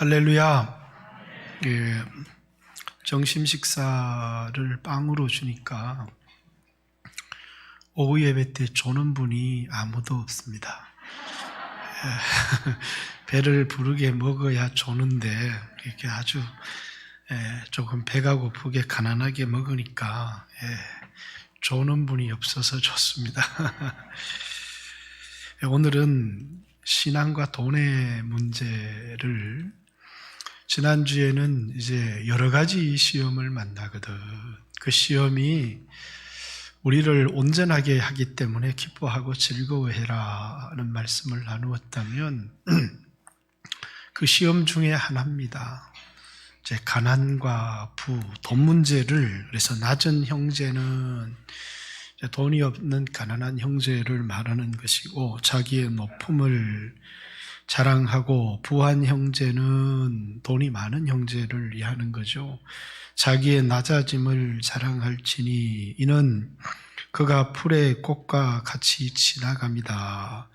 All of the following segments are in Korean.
할렐루야. 예, 점심 식사를 빵으로 주니까 오후 예배 때 조는 분이 아무도 없습니다. 예, 배를 부르게 먹어야 조는데 이렇게 아주 조금 배가 고프게 가난하게 먹으니까 조는 분이 없어서 좋습니다. 오늘은 신앙과 돈의 문제를, 지난주에는 이제 여러 가지 시험을 만나거든. 그 시험이 우리를 온전하게 하기 때문에 기뻐하고 즐거워해라는 말씀을 나누었다면 그 시험 중에 하나입니다. 이제 가난과 부, 돈 문제를, 그래서 낮은 형제는 돈이 없는 가난한 형제를 말하는 것이고, 자기의 높음을 자랑하고 부한 형제는 돈이 많은 형제를 이해하는 거죠. 자기의 낮아짐을 자랑할지니 이는 그가 풀의 꽃과 같이 지나갑니다.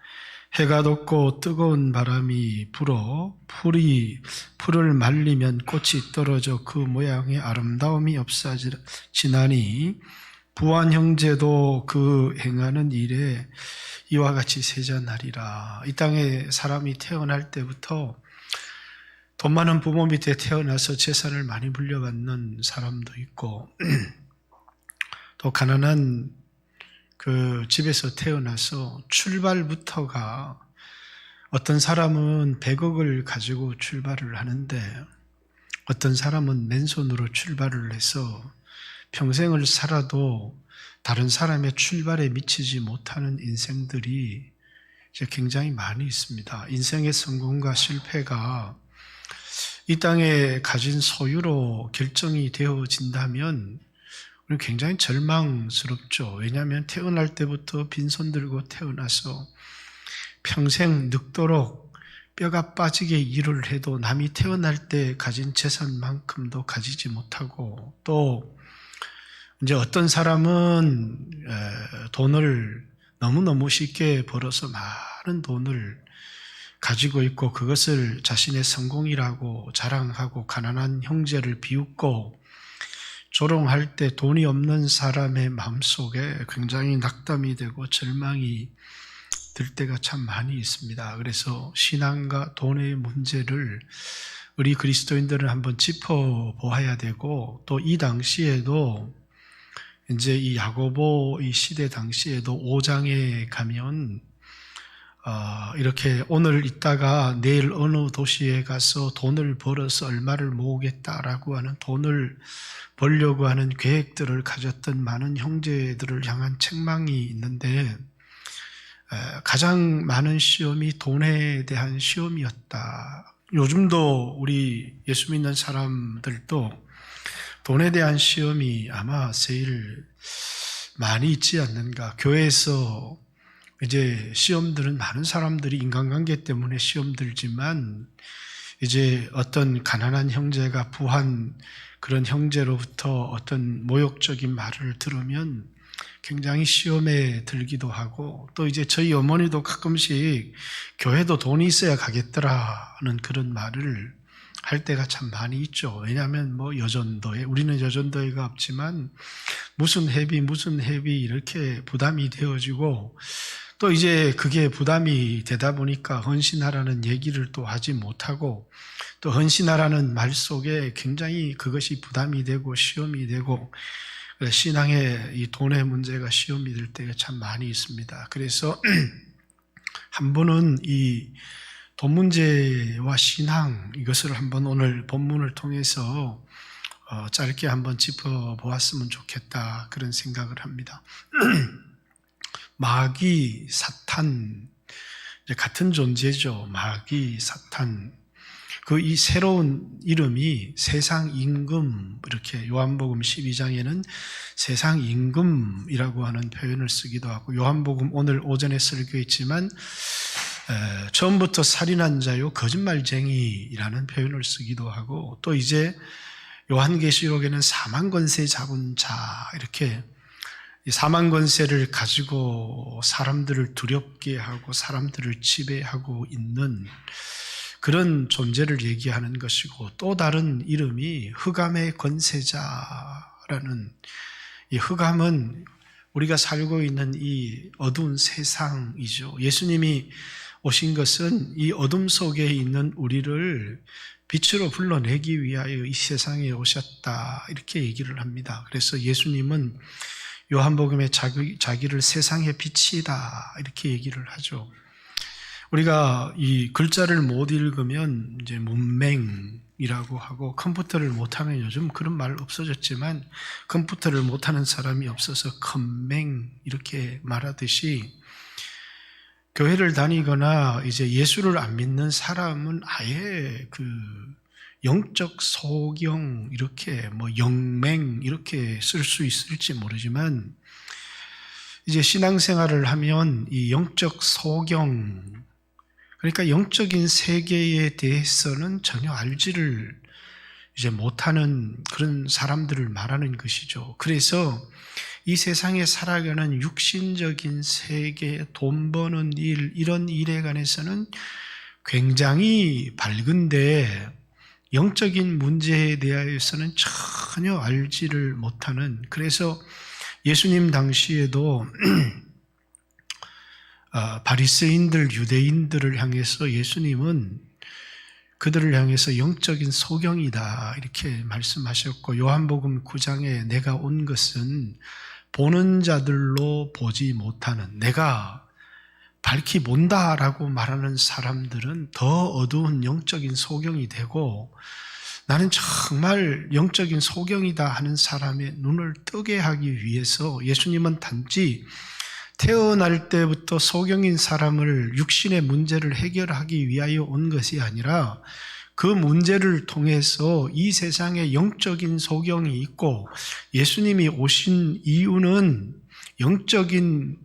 해가 돋고 뜨거운 바람이 불어 풀을 말리면 꽃이 떨어져 그 모양의 아름다움이 없어지나니 부한 형제도 그 행하는 일에 이와 같이 세잔하리라. 이 땅에 사람이 태어날 때부터 돈 많은 부모 밑에 태어나서 재산을 많이 물려받는 사람도 있고, 또 가난한 그 집에서 태어나서 출발부터가, 어떤 사람은 100억을 가지고 출발을 하는데 어떤 사람은 맨손으로 출발을 해서 평생을 살아도 다른 사람의 출발에 미치지 못하는 인생들이 이제 굉장히 많이 있습니다. 인생의 성공과 실패가 이 땅에 가진 소유로 결정이 되어진다면 우리는 굉장히 절망스럽죠. 왜냐하면 태어날 때부터 빈손 들고 태어나서 평생 늙도록 뼈가 빠지게 일을 해도 남이 태어날 때 가진 재산만큼도 가지지 못하고, 또 이제 어떤 사람은 돈을 너무너무 쉽게 벌어서 많은 돈을 가지고 있고 그것을 자신의 성공이라고 자랑하고 가난한 형제를 비웃고 조롱할 때 돈이 없는 사람의 마음속에 굉장히 낙담이 되고 절망이 들 때가 참 많이 있습니다. 그래서 신앙과 돈의 문제를 우리 그리스도인들은 한번 짚어보아야 되고, 또 이 당시에도 이제 이 야고보 이 시대 당시에도 5장에 가면 이렇게 오늘 있다가 내일 어느 도시에 가서 돈을 벌어서 얼마를 모으겠다라고 하는, 돈을 벌려고 하는 계획들을 가졌던 많은 형제들을 향한 책망이 있는데, 가장 많은 시험이 돈에 대한 시험이었다. 요즘도 우리 예수 믿는 사람들도 돈에 대한 시험이 아마 제일 많이 있지 않는가. 교회에서 이제 시험들은 많은 사람들이 인간관계 때문에 시험 들지만, 이제 어떤 가난한 형제가 부한 그런 형제로부터 어떤 모욕적인 말을 들으면 굉장히 시험에 들기도 하고, 또 이제 저희 어머니도 가끔씩 교회도 돈이 있어야 가겠더라는 그런 말을 할 때가 참 많이 있죠. 왜냐하면 뭐 여전도회, 우리는 여전도회가 없지만 무슨 회비 이렇게 부담이 되어지고, 또 이제 그게 부담이 되다 보니까 헌신하라는 얘기를 또 하지 못하고, 또 헌신하라는 말 속에 굉장히 그것이 부담이 되고 시험이 되고, 신앙의 이 돈의 문제가 시험이 될 때가 참 많이 있습니다. 그래서 한 번은 이 돈 문제와 신앙, 이것을 한번 오늘 본문을 통해서 짧게 한번 짚어보았으면 좋겠다, 그런 생각을 합니다. 마귀, 사탄, 같은 존재죠. 마귀, 사탄. 그 이 새로운 이름이 세상 임금, 이렇게 요한복음 12장에는 세상 임금이라고 하는 표현을 쓰기도 하고, 요한복음 오늘 오전에 설교했지만 처음부터 살인한 자요 거짓말쟁이라는 표현을 쓰기도 하고, 또 이제 요한계시록에는 사망 권세 잡은 자, 이렇게 이 사망 권세를 가지고 사람들을 두렵게 하고 사람들을 지배하고 있는 그런 존재를 얘기하는 것이고, 또 다른 이름이 흑암의 권세자라는, 이 흑암은 우리가 살고 있는 이 어두운 세상이죠. 예수님이 오신 것은 이 어둠 속에 있는 우리를 빛으로 불러내기 위하여 이 세상에 오셨다, 이렇게 얘기를 합니다. 그래서 예수님은 요한복음에 자기를 세상의 빛이다, 이렇게 얘기를 하죠. 우리가 이 글자를 못 읽으면 이제 문맹이라고 하고, 컴퓨터를 못하면, 요즘 그런 말 없어졌지만 컴퓨터를 못하는 사람이 없어서 컴맹 이렇게 말하듯이, 교회를 다니거나 이제 예수를 안 믿는 사람은 아예 그 영적 소경, 이렇게 뭐 영맹 이렇게 쓸 수 있을지 모르지만, 이제 신앙생활을 하면 이 영적 소경, 그러니까 영적인 세계에 대해서는 전혀 알지를 이제 못하는 그런 사람들을 말하는 것이죠. 그래서 이 세상에 살아가는 육신적인 세계, 돈 버는 일, 이런 일에 관해서는 굉장히 밝은데, 영적인 문제에 대해서는 전혀 알지를 못하는, 그래서 예수님 당시에도 바리새인들, 유대인들을 향해서 예수님은 그들을 향해서 영적인 소경이다, 이렇게 말씀하셨고, 요한복음 9장에 내가 온 것은 보는 자들로 보지 못하는, 내가 밝히 본다라고 말하는 사람들은 더 어두운 영적인 소경이 되고, 나는 정말 영적인 소경이다 하는 사람의 눈을 뜨게 하기 위해서 예수님은 단지 태어날 때부터 소경인 사람을, 육신의 문제를 해결하기 위하여 온 것이 아니라, 그 문제를 통해서 이 세상에 영적인 소경이 있고, 예수님이 오신 이유는 영적인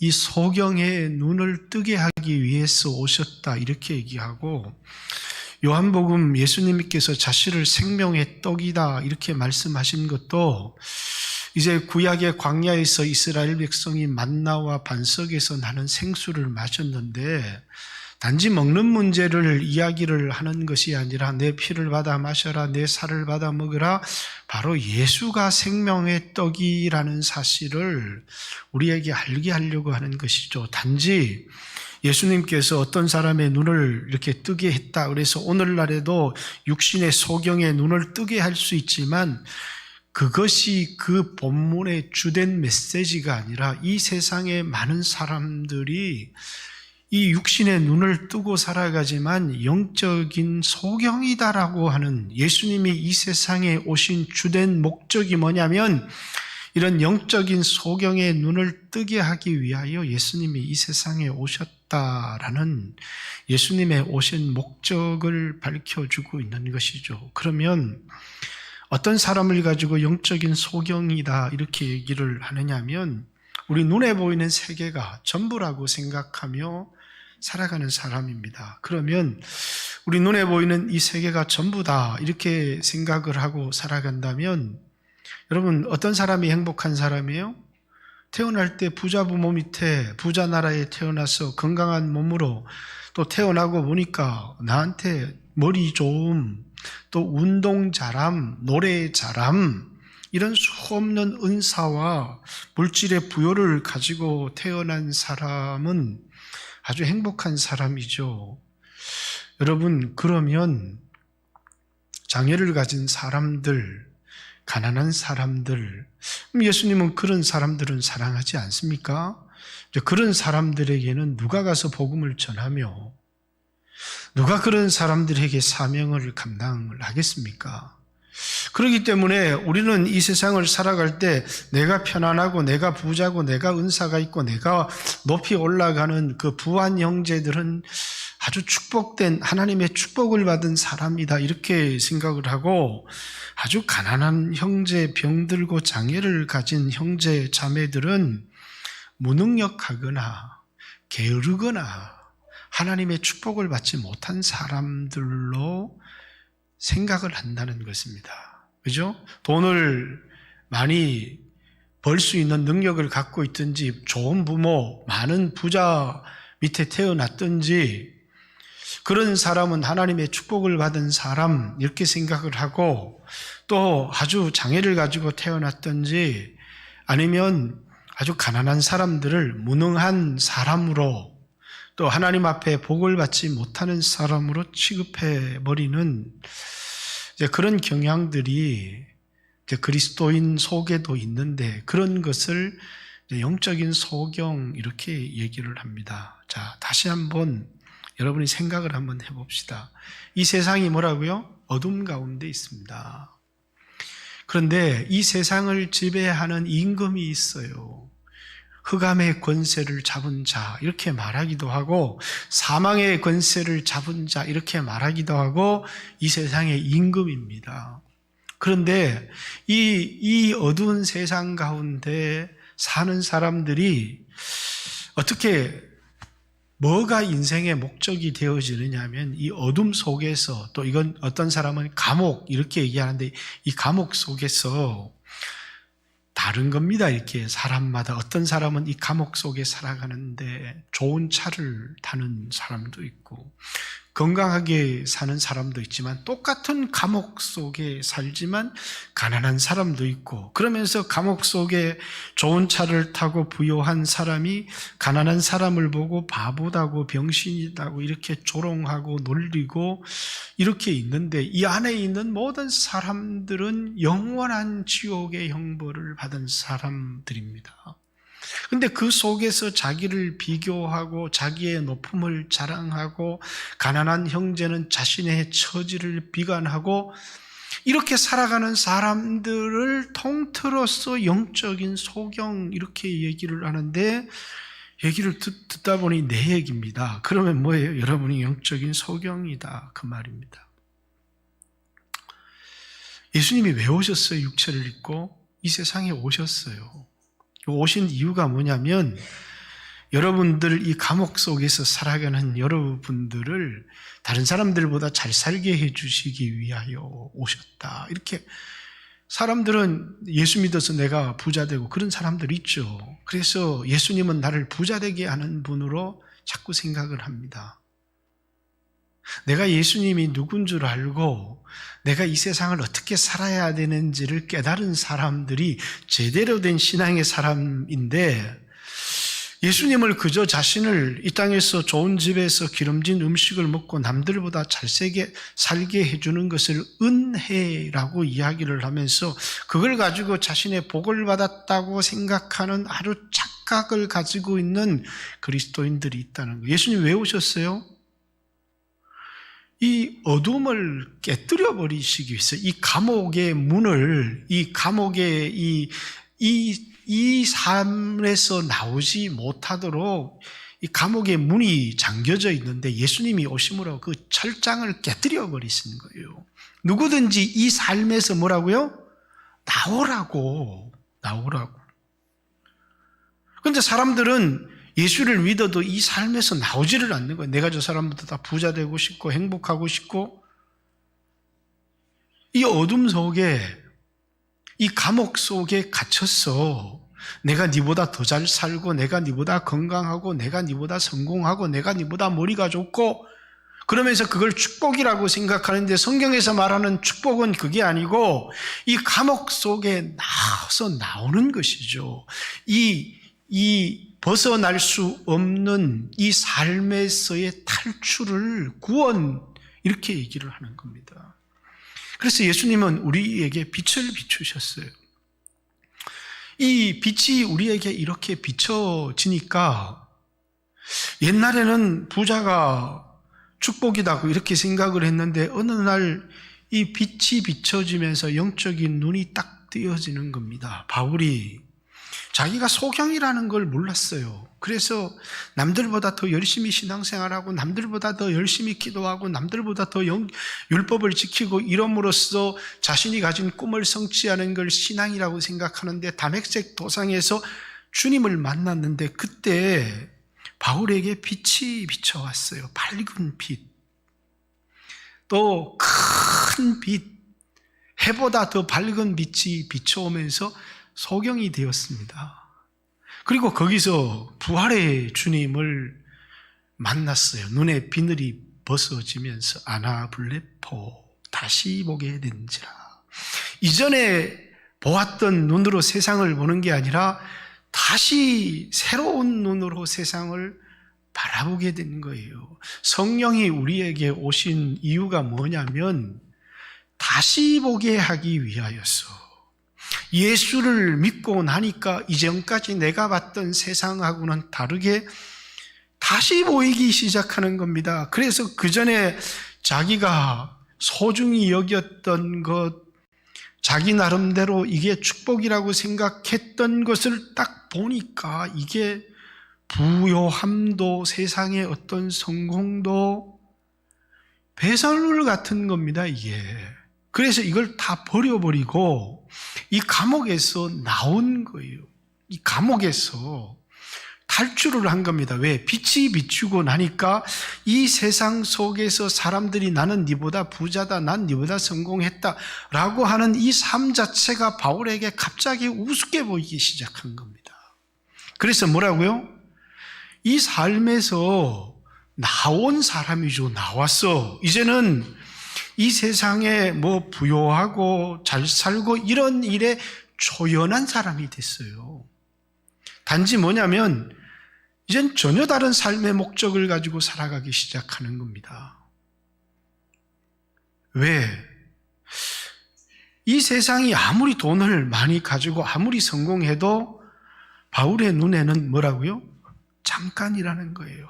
이 소경의 눈을 뜨게 하기 위해서 오셨다, 이렇게 얘기하고, 요한복음 예수님께서 자신을 생명의 떡이다, 이렇게 말씀하신 것도 이제 구약의 광야에서 이스라엘 백성이 만나와 반석에서 나는 생수를 마셨는데, 단지 먹는 문제를 이야기를 하는 것이 아니라 내 피를 받아 마셔라, 내 살을 받아 먹으라, 바로 예수가 생명의 떡이라는 사실을 우리에게 알게 하려고 하는 것이죠. 단지 예수님께서 어떤 사람의 눈을 이렇게 뜨게 했다, 그래서 오늘날에도 육신의 소경의 눈을 뜨게 할 수 있지만, 그것이 그 본문의 주된 메시지가 아니라, 이 세상의 많은 사람들이 이 육신의 눈을 뜨고 살아가지만 영적인 소경이다라고 하는, 예수님이 이 세상에 오신 주된 목적이 뭐냐면, 이런 영적인 소경의 눈을 뜨게 하기 위하여 예수님이 이 세상에 오셨다라는 예수님의 오신 목적을 밝혀주고 있는 것이죠. 그러면 어떤 사람을 가지고 영적인 소경이다 이렇게 얘기를 하느냐면, 우리 눈에 보이는 세계가 전부라고 생각하며 살아가는 사람입니다. 그러면 우리 눈에 보이는 이 세계가 전부다 이렇게 생각을 하고 살아간다면, 여러분 어떤 사람이 행복한 사람이에요? 태어날 때 부자 부모 밑에 부자 나라에 태어나서 건강한 몸으로 또 태어나고 보니까 나한테 머리 좋음, 또 운동 잘함, 노래 잘함, 이런 수없는 은사와 물질의 부여를 가지고 태어난 사람은 아주 행복한 사람이죠. 여러분, 그러면 장애를 가진 사람들, 가난한 사람들, 예수님은 그런 사람들은 사랑하지 않습니까? 그런 사람들에게는 누가 가서 복음을 전하며 누가 그런 사람들에게 사명을 감당을 하겠습니까? 그렇기 때문에 우리는 이 세상을 살아갈 때 내가 편안하고 내가 부자고 내가 은사가 있고 내가 높이 올라가는 그 부한 형제들은 아주 축복된, 하나님의 축복을 받은 사람이다 이렇게 생각을 하고, 아주 가난한 형제, 병들고 장애를 가진 형제 자매들은 무능력하거나 게으르거나 하나님의 축복을 받지 못한 사람들로 생각을 한다는 것입니다. 그죠? 돈을 많이 벌 수 있는 능력을 갖고 있든지, 좋은 부모, 많은 부자 밑에 태어났든지, 그런 사람은 하나님의 축복을 받은 사람 이렇게 생각을 하고, 또 아주 장애를 가지고 태어났든지 아니면 아주 가난한 사람들을 무능한 사람으로, 또 하나님 앞에 복을 받지 못하는 사람으로 취급해버리는 그런 경향들이 그리스도인 속에도 있는데, 그런 것을 영적인 소경 이렇게 얘기를 합니다. 자, 다시 한번 여러분이 생각을 한번 해봅시다. 이 세상이 뭐라고요? 어둠 가운데 있습니다. 그런데 이 세상을 지배하는 임금이 있어요. 흑암의 권세를 잡은 자 이렇게 말하기도 하고, 사망의 권세를 잡은 자 이렇게 말하기도 하고, 이 세상의 임금입니다. 그런데 이 어두운 세상 가운데 사는 사람들이 어떻게, 뭐가 인생의 목적이 되어지느냐 하면, 이 어둠 속에서, 또 이건 어떤 사람은 감옥 이렇게 얘기하는데, 이 감옥 속에서 다른 겁니다. 이렇게 사람마다, 어떤 사람은 이 감옥 속에 살아가는데 좋은 차를 타는 사람도 있고, 건강하게 사는 사람도 있지만, 똑같은 감옥 속에 살지만 가난한 사람도 있고, 그러면서 감옥 속에 좋은 차를 타고 부유한 사람이 가난한 사람을 보고 바보다고 병신이다고 이렇게 조롱하고 놀리고 이렇게 있는데, 이 안에 있는 모든 사람들은 영원한 지옥의 형벌을 받은 사람들입니다. 근데 그 속에서 자기를 비교하고 자기의 높음을 자랑하고, 가난한 형제는 자신의 처지를 비관하고, 이렇게 살아가는 사람들을 통틀어서 영적인 소경 이렇게 얘기를 하는데, 얘기를 듣다 보니 내 얘기입니다. 그러면 뭐예요? 여러분이 영적인 소경이다 그 말입니다. 예수님이 왜 오셨어요? 육체를 입고 이 세상에 오셨어요. 오신 이유가 뭐냐면, 여러분들 이 감옥 속에서 살아가는 여러분들을 다른 사람들보다 잘 살게 해주시기 위하여 오셨다. 이렇게 사람들은 예수 믿어서 내가 부자 되고 그런 사람들 있죠. 그래서 예수님은 나를 부자 되게 하는 분으로 자꾸 생각을 합니다. 내가 예수님이 누군 줄 알고 내가 이 세상을 어떻게 살아야 되는지를 깨달은 사람들이 제대로 된 신앙의 사람인데, 예수님을 그저 자신을 이 땅에서 좋은 집에서 기름진 음식을 먹고 남들보다 잘 살게 해주는 것을 은혜라고 이야기를 하면서, 그걸 가지고 자신의 복을 받았다고 생각하는 아주 착각을 가지고 있는 그리스도인들이 있다는 거예요. 예수님 왜 오셨어요? 이 어둠을 깨뜨려 버리시기 위해서, 이 감옥의 문을, 이 감옥의 이 삶에서 나오지 못하도록 이 감옥의 문이 잠겨져 있는데, 예수님이 오심으로 그 철장을 깨뜨려 버리시는 거예요. 누구든지 이 삶에서 뭐라고요? 나오라고. 그런데 사람들은 예수를 믿어도 이 삶에서 나오지를 않는 거예요. 내가 저 사람보다 다 부자 되고 싶고 행복하고 싶고, 이 어둠 속에, 이 감옥 속에 갇혔어. 내가 네보다 더 잘 살고, 내가 네보다 건강하고, 내가 네보다 성공하고, 내가 네보다 머리가 좋고, 그러면서 그걸 축복이라고 생각하는데, 성경에서 말하는 축복은 그게 아니고 이 감옥 속에 나와서 나오는 것이죠. 이 벗어날 수 없는 이 삶에서의 탈출을, 구원, 이렇게 얘기를 하는 겁니다. 그래서 예수님은 우리에게 빛을 비추셨어요. 이 빛이 우리에게 이렇게 비춰지니까, 옛날에는 부자가 축복이다 이렇게 생각을 했는데, 어느 날 이 빛이 비춰지면서 영적인 눈이 딱 띄어지는 겁니다. 바울이 자기가 소경이라는 걸 몰랐어요. 그래서 남들보다 더 열심히 신앙생활하고, 남들보다 더 열심히 기도하고, 남들보다 더 율법을 지키고 이럼으로써 자신이 가진 꿈을 성취하는 걸 신앙이라고 생각하는데, 다메섹 도상에서 주님을 만났는데, 그때 바울에게 빛이 비춰왔어요. 밝은 빛, 또 큰 빛, 해보다 더 밝은 빛이 비춰오면서 소경이 되었습니다. 그리고 거기서 부활의 주님을 만났어요. 눈에 비늘이 벗어지면서 아나블레포 다시 보게 된지라. 이전에 보았던 눈으로 세상을 보는 게 아니라 다시 새로운 눈으로 세상을 바라보게 된 거예요. 성령이 우리에게 오신 이유가 뭐냐면 다시 보게 하기 위하여서, 예수를 믿고 나니까 이전까지 내가 봤던 세상하고는 다르게 다시 보이기 시작하는 겁니다. 그래서 그 전에 자기가 소중히 여겼던 것, 자기 나름대로 이게 축복이라고 생각했던 것을 딱 보니까 이게 부요함도 세상의 어떤 성공도 배설물 같은 겁니다, 이게. 그래서 이걸 다 버려버리고 이 감옥에서 나온 거예요. 이 감옥에서 탈출을 한 겁니다. 왜? 빛이 비추고 나니까 이 세상 속에서 사람들이 나는 네보다 부자다, 난 네보다 성공했다 라고 하는 이 삶 자체가 바울에게 갑자기 우습게 보이기 시작한 겁니다. 그래서 뭐라고요? 이 삶에서 나온 사람이죠. 나왔어. 이제는 이 세상에 뭐 부요하고 잘 살고 이런 일에 초연한 사람이 됐어요. 단지 뭐냐면 이젠 전혀 다른 삶의 목적을 가지고 살아가기 시작하는 겁니다. 왜? 이 세상이 아무리 돈을 많이 가지고 아무리 성공해도 바울의 눈에는 뭐라고요? 잠깐이라는 거예요.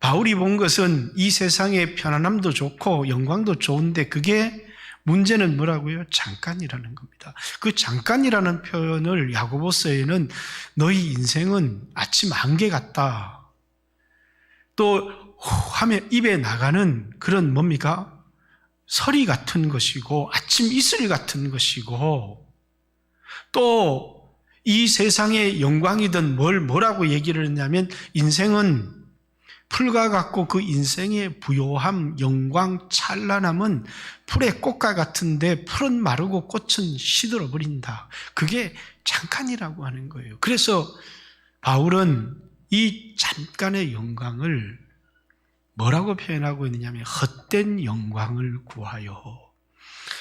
바울이 본 것은 이 세상의 편안함도 좋고 영광도 좋은데 그게 문제는 뭐라고요? 잠깐이라는 겁니다. 그 잠깐이라는 표현을 야고보서에는 너희 인생은 아침 안개 같다, 또 하면 입에 나가는 그런 뭡니까? 서리 같은 것이고 아침 이슬 같은 것이고, 또 이 세상의 영광이든 뭐라고 얘기를 했냐면 인생은 풀과 같고 그 인생의 부요함, 영광, 찬란함은 풀의 꽃과 같은데 풀은 마르고 꽃은 시들어버린다. 그게 잠깐이라고 하는 거예요. 그래서 바울은 이 잠깐의 영광을 뭐라고 표현하고 있느냐면 헛된 영광을 구하여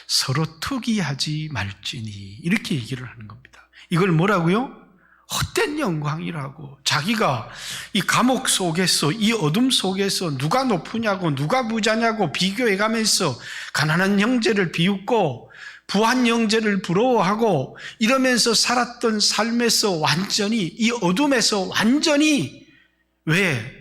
서로 투기하지 말지니, 이렇게 얘기를 하는 겁니다. 이걸 뭐라고요? 헛된 영광이라고. 자기가 이 감옥 속에서, 이 어둠 속에서 누가 높으냐고 누가 부자냐고 비교해가면서 가난한 형제를 비웃고 부한 형제를 부러워하고 이러면서 살았던 삶에서 완전히, 이 어둠에서 완전히, 왜?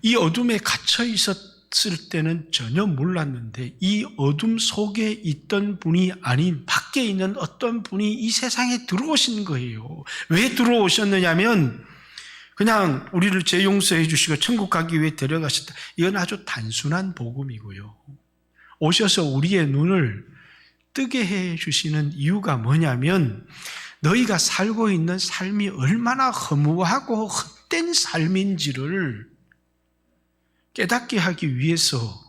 이 어둠에 갇혀 있었을 때는 전혀 몰랐는데 이 어둠 속에 있던 분이 아닌 밖에 있는 어떤 분이 이 세상에 들어오신 거예요. 왜 들어오셨느냐면 그냥 우리를 재용서해 주시고 천국 가기 위해 데려가셨다. 이건 아주 단순한 복음이고요. 오셔서 우리의 눈을 뜨게 해 주시는 이유가 뭐냐면 너희가 살고 있는 삶이 얼마나 허무하고 헛된 삶인지를 깨닫게 하기 위해서.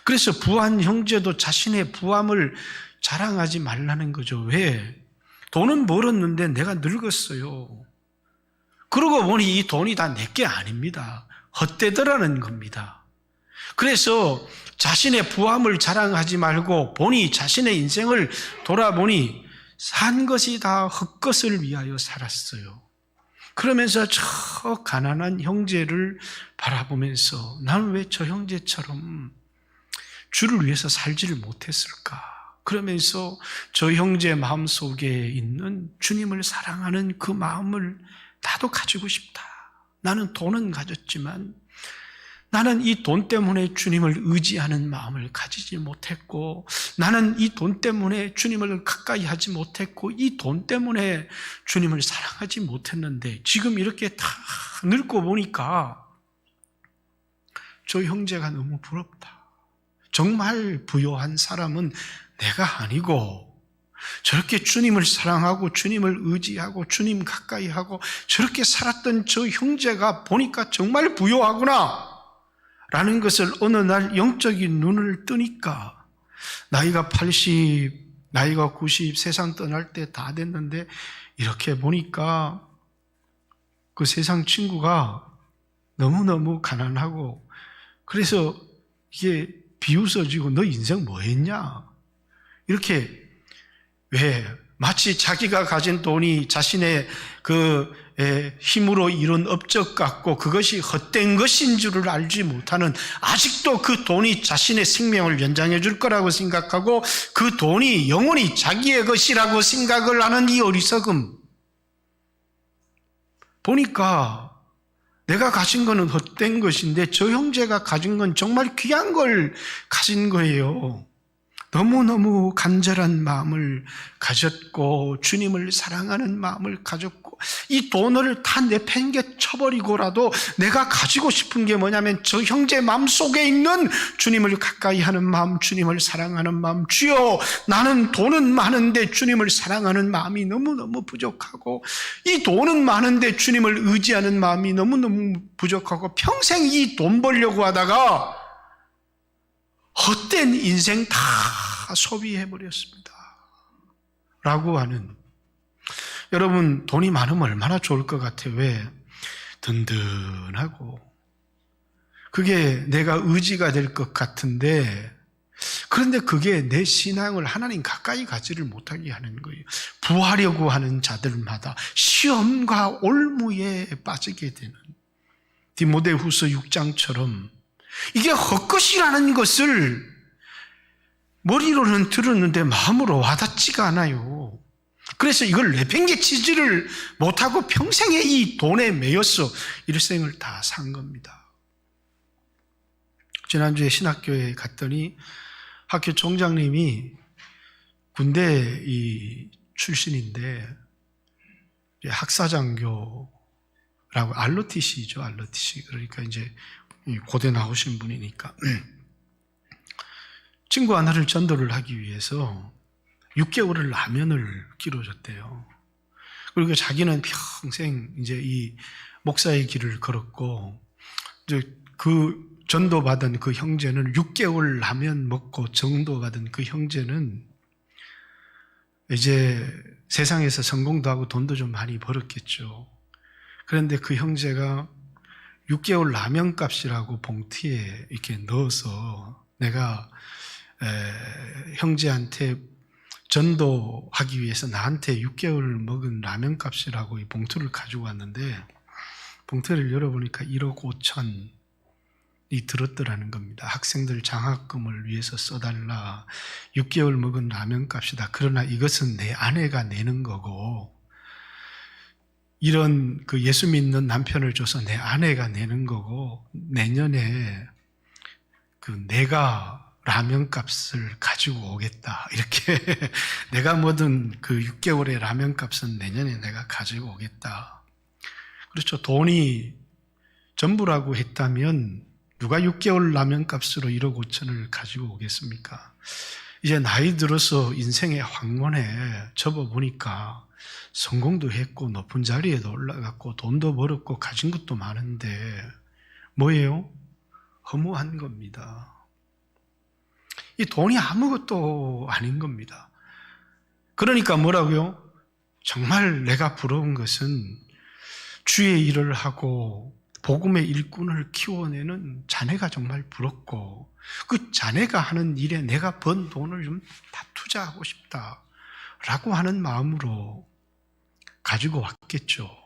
그래서 부한 형제도 자신의 부함을 자랑하지 말라는 거죠. 왜? 돈은 벌었는데 내가 늙었어요. 그러고 보니 이 돈이 다 내게 아닙니다. 헛되더라는 겁니다. 그래서 자신의 부함을 자랑하지 말고 보니 자신의 인생을 돌아보니 산 것이 다 헛것을 위하여 살았어요. 그러면서 저 가난한 형제를 바라보면서 나는 왜 저 형제처럼 주를 위해서 살지를 못했을까? 그러면서 저 형제 마음속에 있는 주님을 사랑하는 그 마음을 나도 가지고 싶다. 나는 돈은 가졌지만 나는 이 돈 때문에 주님을 의지하는 마음을 가지지 못했고, 나는 이 돈 때문에 주님을 가까이 하지 못했고, 이 돈 때문에 주님을 사랑하지 못했는데 지금 이렇게 다 늙고 보니까 저 형제가 너무 부럽다. 정말 부요한 사람은 내가 아니고 저렇게 주님을 사랑하고 주님을 의지하고 주님 가까이 하고 저렇게 살았던 저 형제가 보니까 정말 부요하구나 라는 것을 어느 날 영적인 눈을 뜨니까 나이가 80, 나이가 90, 세상 떠날 때 다 됐는데 이렇게 보니까 그 세상 친구가 너무너무 가난하고, 그래서 이게 비웃어지고 너 인생 뭐 했냐? 이렇게, 왜? 마치 자기가 가진 돈이 자신의 힘으로 이룬 업적 같고 그것이 헛된 것인 줄을 알지 못하는, 아직도 그 돈이 자신의 생명을 연장해 줄 거라고 생각하고 그 돈이 영원히 자기의 것이라고 생각을 하는 이 어리석음. 보니까 내가 가진 거는 헛된 것인데 저 형제가 가진 건 정말 귀한 걸 가진 거예요. 너무너무 간절한 마음을 가졌고 주님을 사랑하는 마음을 가졌고 이 돈을 다 내팽개 쳐버리고라도 내가 가지고 싶은 게 뭐냐면 저 형제 마음속에 있는 주님을 가까이 하는 마음, 주님을 사랑하는 마음. 주여, 나는 돈은 많은데 주님을 사랑하는 마음이 너무너무 부족하고 이 돈은 많은데 주님을 의지하는 마음이 너무너무 부족하고 평생 이 돈 벌려고 하다가 헛된 인생 다 소비해버렸습니다 라고 하는, 여러분 돈이 많으면 얼마나 좋을 것 같아요. 왜? 든든하고 그게 내가 의지가 될 것 같은데, 그런데 그게 내 신앙을 하나님 가까이 가지를 못하게 하는 거예요. 부하려고 하는 자들마다 시험과 올무에 빠지게 되는, 디모데후서 6장처럼 이게 헛것이라는 것을 머리로는 들었는데 마음으로 와닿지가 않아요. 그래서 이걸 내팽개치지를 못하고 평생에 이 돈에 매여서 일생을 다 산 겁니다. 지난주에 신학교에 갔더니 학교 총장님이 군대 출신인데 학사장교라고, ROTC죠, ROTC. 그러니까 이제 고대 나오신 분이니까 친구 하나를 전도를 하기 위해서 6개월을 라면을 끼워줬대요. 그리고 자기는 평생 이제 이 목사의 길을 걸었고, 이제 그 전도받은 그 형제는 6개월 라면 먹고 전도받은 그 형제는 이제 세상에서 성공도 하고 돈도 좀 많이 벌었겠죠. 그런데 그 형제가 6개월 라면 값이라고 봉투에 이렇게 넣어서 내가 형제한테 전도하기 위해서 나한테 6개월 먹은 라면 값이라고 이 봉투를 가지고 왔는데, 봉투를 열어보니까 1억 5천이 들었더라는 겁니다. 학생들 장학금을 위해서 써달라. 6개월 먹은 라면 값이다. 그러나 이것은 내 아내가 내는 거고, 이런 그 예수 믿는 남편을 줘서 내 아내가 내는 거고, 내년에 내가 라면 값을 가지고 오겠다. 이렇게 내가 뭐든 그 6개월의 라면 값은 내년에 내가 가지고 오겠다. 그렇죠. 돈이 전부라고 했다면 누가 6개월 라면 값으로 1억 5천을 가지고 오겠습니까? 이제 나이 들어서 인생의 황혼에 접어보니까 성공도 했고 높은 자리에도 올라갔고 돈도 벌었고 가진 것도 많은데 뭐예요? 허무한 겁니다. 이 돈이 아무것도 아닌 겁니다. 그러니까 뭐라고요? 정말 내가 부러운 것은 주의 일을 하고 복음의 일꾼을 키워내는 자네가 정말 부럽고, 그 자네가 하는 일에 내가 번 돈을 좀 다 투자하고 싶다라고 하는 마음으로 가지고 왔겠죠.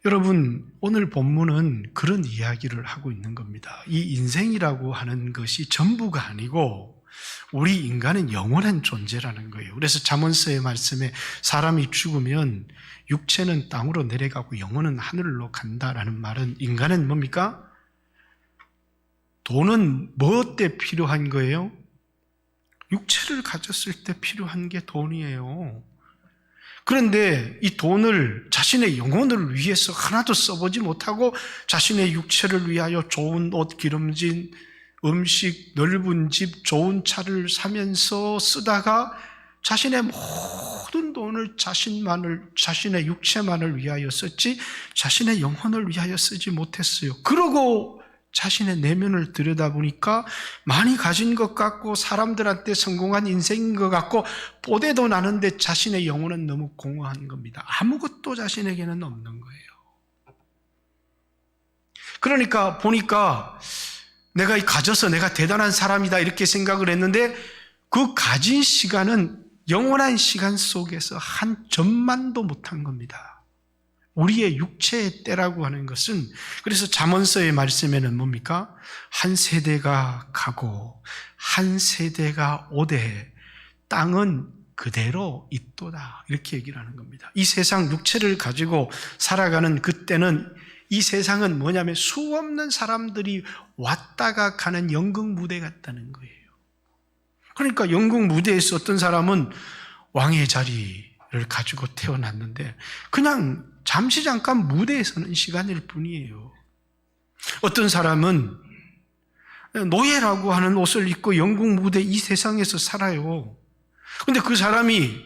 여러분, 오늘 본문은 그런 이야기를 하고 있는 겁니다. 이 인생이라고 하는 것이 전부가 아니고 우리 인간은 영원한 존재라는 거예요. 그래서 잠언서의 말씀에 사람이 죽으면 육체는 땅으로 내려가고 영혼은 하늘로 간다라는 말은, 인간은 뭡니까? 돈은 뭐 때 필요한 거예요? 육체를 가졌을 때 필요한 게 돈이에요. 그런데 이 돈을 자신의 영혼을 위해서 하나도 써보지 못하고 자신의 육체를 위하여 좋은 옷, 기름진 음식, 넓은 집, 좋은 차를 사면서 쓰다가 자신의 모든 돈을 자신의 육체만을 위하여 썼지 자신의 영혼을 위하여 쓰지 못했어요. 그러고 자신의 내면을 들여다보니까 많이 가진 것 같고 사람들한테 성공한 인생인 것 같고 뽀대도 나는데 자신의 영혼은 너무 공허한 겁니다. 아무것도 자신에게는 없는 거예요. 그러니까 보니까 내가 가져서 내가 대단한 사람이다 이렇게 생각을 했는데 그 가진 시간은 영원한 시간 속에서 한 점만도 못한 겁니다. 우리의 육체의 때라고 하는 것은, 그래서 잠언서의 말씀에는 뭡니까? 한 세대가 가고 한 세대가 오되 땅은 그대로 있도다, 이렇게 얘기를 하는 겁니다. 이 세상 육체를 가지고 살아가는 그때는 이 세상은 뭐냐면 수없는 사람들이 왔다가 가는 연극 무대 같다는 거예요. 그러니까 연극 무대에서 어떤 사람은 왕의 자리를 가지고 태어났는데 그냥 잠시 잠깐 무대에 서는 시간일 뿐이에요. 어떤 사람은 노예라고 하는 옷을 입고 연극 무대 이 세상에서 살아요. 근데 그 사람이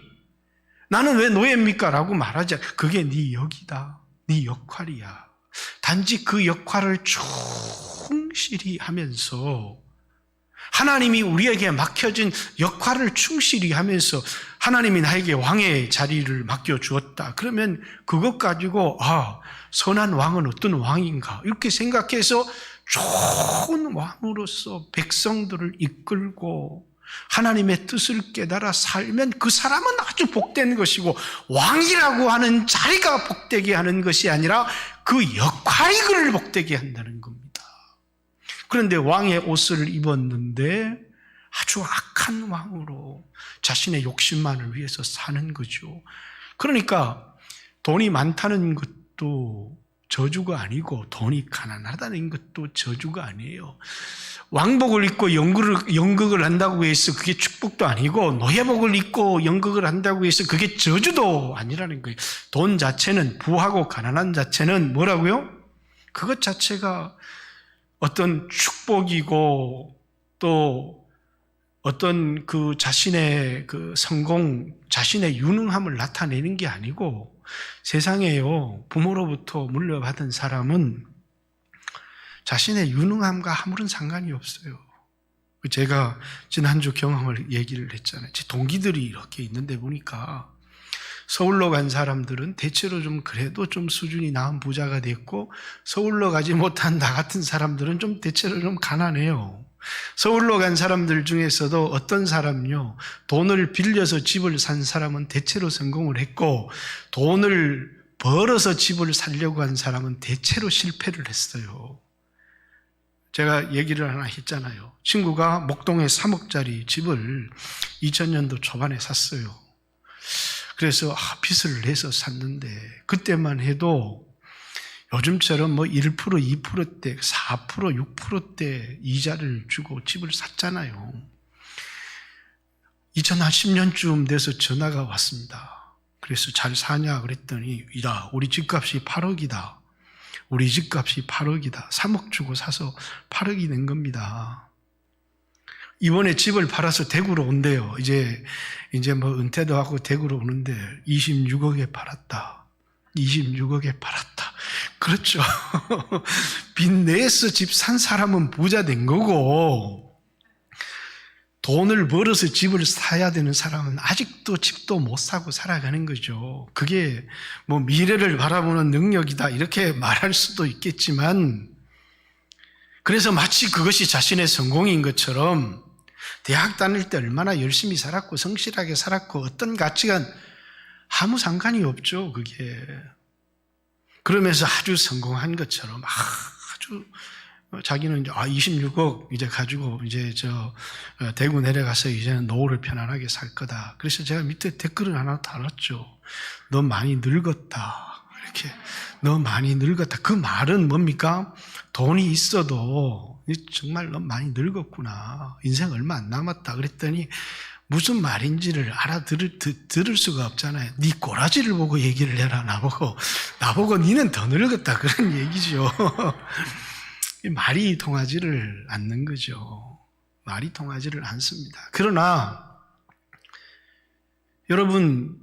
나는 왜 노예입니까? 라고 말하지 않아요. 그게 네 역이다. 네 역할이야. 단지 그 역할을 충실히 하면서 하나님이 우리에게 맡겨진 역할을 충실히 하면서 하나님이 나에게 왕의 자리를 맡겨주었다. 그러면 그것 가지고 선한 왕은 어떤 왕인가 이렇게 생각해서 좋은 왕으로서 백성들을 이끌고 하나님의 뜻을 깨달아 살면 그 사람은 아주 복된 것이고 왕이라고 하는 자리가 복되게 하는 것이 아니라 그 역할이 그를 복되게 한다는 겁니다. 그런데 왕의 옷을 입었는데 아주 악한 왕으로 자신의 욕심만을 위해서 사는 거죠. 그러니까 돈이 많다는 것도 저주가 아니고 돈이 가난하다는 것도 저주가 아니에요. 왕복을 입고 연극을 한다고 해서 그게 축복도 아니고 노예복을 입고 연극을 한다고 해서 그게 저주도 아니라는 거예요. 돈 자체는, 부하고 가난한 자체는 뭐라고요? 그것 자체가 어떤 축복이고 또 어떤 그 자신의 그 성공, 자신의 유능함을 나타내는 게 아니고 세상에요, 부모로부터 물려받은 사람은 자신의 유능함과 아무런 상관이 없어요. 제가 지난주 경험을 얘기를 했잖아요. 제 동기들이 이렇게 있는데 보니까 서울로 간 사람들은 대체로 좀 그래도 좀 수준이 나은 부자가 됐고, 서울로 가지 못한 나 같은 사람들은 좀 대체로 좀 가난해요. 서울로 간 사람들 중에서도 어떤 사람요, 돈을 빌려서 집을 산 사람은 대체로 성공을 했고, 돈을 벌어서 집을 살려고 한 사람은 대체로 실패를 했어요. 제가 얘기를 하나 했잖아요. 친구가 목동에 3억짜리 집을 2000년도 초반에 샀어요. 그래서 빚을 내서 샀는데 그때만 해도 요즘처럼 1%, 2%대, 4%, 6%대 이자를 주고 집을 샀잖아요. 2010년쯤 돼서 전화가 왔습니다. 그래서 잘 사냐 그랬더니, 야, 우리 집값이 8억이다. 우리 집값이 8억이다. 3억 주고 사서 8억이 된 겁니다. 이번에 집을 팔아서 대구로 온대요. 이제 은퇴도 하고 대구로 오는데 26억에 팔았다. 26억에 팔았다. 그렇죠. 빚 내서 집 산 사람은 부자 된 거고, 돈을 벌어서 집을 사야 되는 사람은 아직도 집도 못 사고 살아가는 거죠. 그게 미래를 바라보는 능력이다 이렇게 말할 수도 있겠지만, 그래서 마치 그것이 자신의 성공인 것처럼 대학 다닐 때 얼마나 열심히 살았고 성실하게 살았고 어떤 가치가 아무 상관이 없죠. 그게. 그러면서 아주 성공한 것처럼 아주 자기는 26억 이제 가지고 이제 대구 내려가서 이제는 노후를 편안하게 살 거다. 그래서 제가 밑에 댓글을 하나 달았죠. 너 많이 늙었다. 이렇게. 너 많이 늙었다. 그 말은 뭡니까? 돈이 있어도 정말 너 많이 늙었구나. 인생 얼마 안 남았다. 그랬더니 무슨 말인지를 들을 수가 없잖아요. 네 꼬라지를 보고 얘기를 해라. 나보고 니는 더 늙었다. 그런 얘기죠. 말이 통하지를 않는 거죠. 말이 통하지를 않습니다. 그러나 여러분,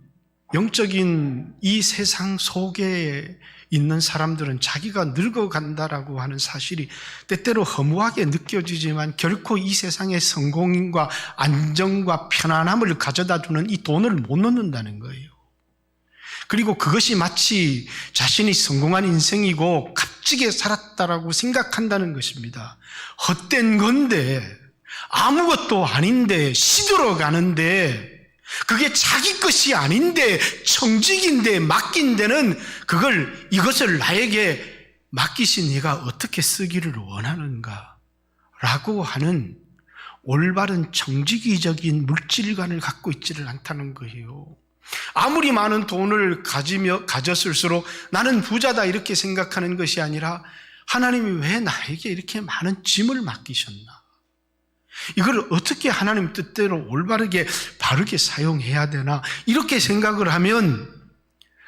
영적인 이 세상 속에 있는 사람들은 자기가 늙어간다라고 하는 사실이 때때로 허무하게 느껴지지만 결코 이 세상의 성공과 안정과 편안함을 가져다주는 이 돈을 못 넣는다는 거예요. 그리고 그것이 마치 자신이 성공한 인생이고 멋지게 살았다라고 생각한다는 것입니다. 헛된 건데, 아무것도 아닌데, 시들어가는데, 그게 자기 것이 아닌데, 청직인데, 맡긴 데는 이것을 나에게 맡기신 네가 어떻게 쓰기를 원하는가? 라고 하는 올바른 정직이적인 물질관을 갖고 있지를 않다는 거예요. 아무리 많은 돈을 가졌을수록 나는 부자다 이렇게 생각하는 것이 아니라 하나님이 왜 나에게 이렇게 많은 짐을 맡기셨나? 이걸 어떻게 하나님 뜻대로 올바르게 바르게 사용해야 되나? 이렇게 생각을 하면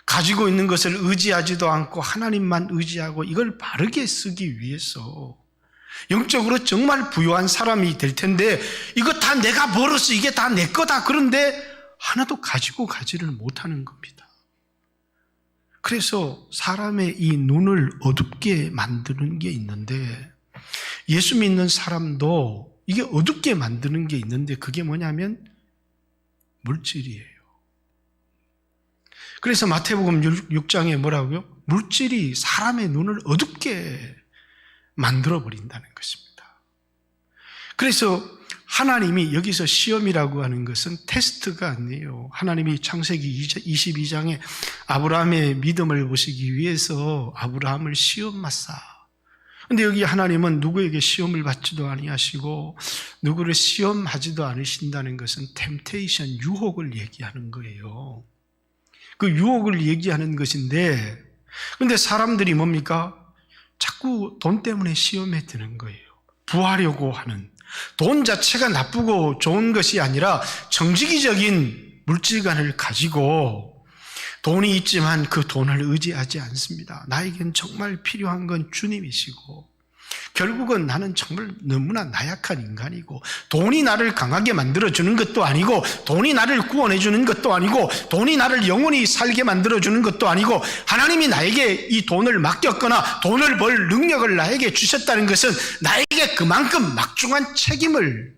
가지고 있는 것을 의지하지도 않고 하나님만 의지하고 이걸 바르게 쓰기 위해서 영적으로 정말 부유한 사람이 될 텐데 이거 다 내가 벌었어, 이게 다 내 거다. 그런데 하나도 가지고 가지를 못하는 겁니다. 그래서 사람의 이 눈을 어둡게 만드는 게 있는데 예수 믿는 사람도 이게 어둡게 만드는 게 있는데 그게 뭐냐면 물질이에요. 그래서 마태복음 6장에 뭐라고요? 물질이 사람의 눈을 어둡게 만들어버린다는 것입니다. 그래서 하나님이 여기서 시험이라고 하는 것은 테스트가 아니에요. 하나님이 창세기 22장에 아브라함의 믿음을 보시기 위해서 아브라함을 시험하사. 그런데 여기 하나님은 누구에게 시험을 받지도 아니하시고 누구를 시험하지도 않으신다는 것은 템테이션, 유혹을 얘기하는 거예요. 그 유혹을 얘기하는 것인데 그런데 사람들이 뭡니까? 자꾸 돈 때문에 시험에 드는 거예요. 부하려고 하는. 돈 자체가 나쁘고 좋은 것이 아니라 정직이적인 물질관을 가지고 돈이 있지만 그 돈을 의지하지 않습니다. 나에겐 정말 필요한 건 주님이시고 결국은 나는 정말 너무나 나약한 인간이고 돈이 나를 강하게 만들어주는 것도 아니고 돈이 나를 구원해주는 것도 아니고 돈이 나를 영원히 살게 만들어주는 것도 아니고 하나님이 나에게 이 돈을 맡겼거나 돈을 벌 능력을 나에게 주셨다는 것은 나에게 그만큼 막중한 책임을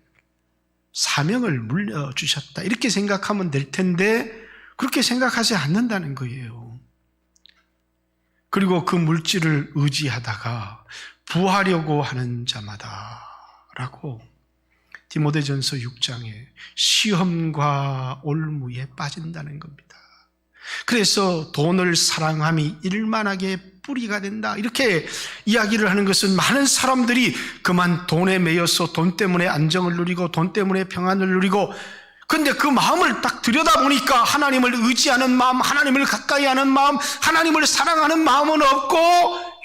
사명을 물려주셨다 이렇게 생각하면 될 텐데 그렇게 생각하지 않는다는 거예요. 그리고 그 물질을 의지하다가 부하려고 하는 자마다 라고 디모데전서 6장에 시험과 올무에 빠진다는 겁니다. 그래서 돈을 사랑함이 일만하게 뿌리가 된다 이렇게 이야기를 하는 것은 많은 사람들이 그만 돈에 매여서 돈 때문에 안정을 누리고 돈 때문에 평안을 누리고 그런데 그 마음을 딱 들여다보니까 하나님을 의지하는 마음, 하나님을 가까이 하는 마음, 하나님을 사랑하는 마음은 없고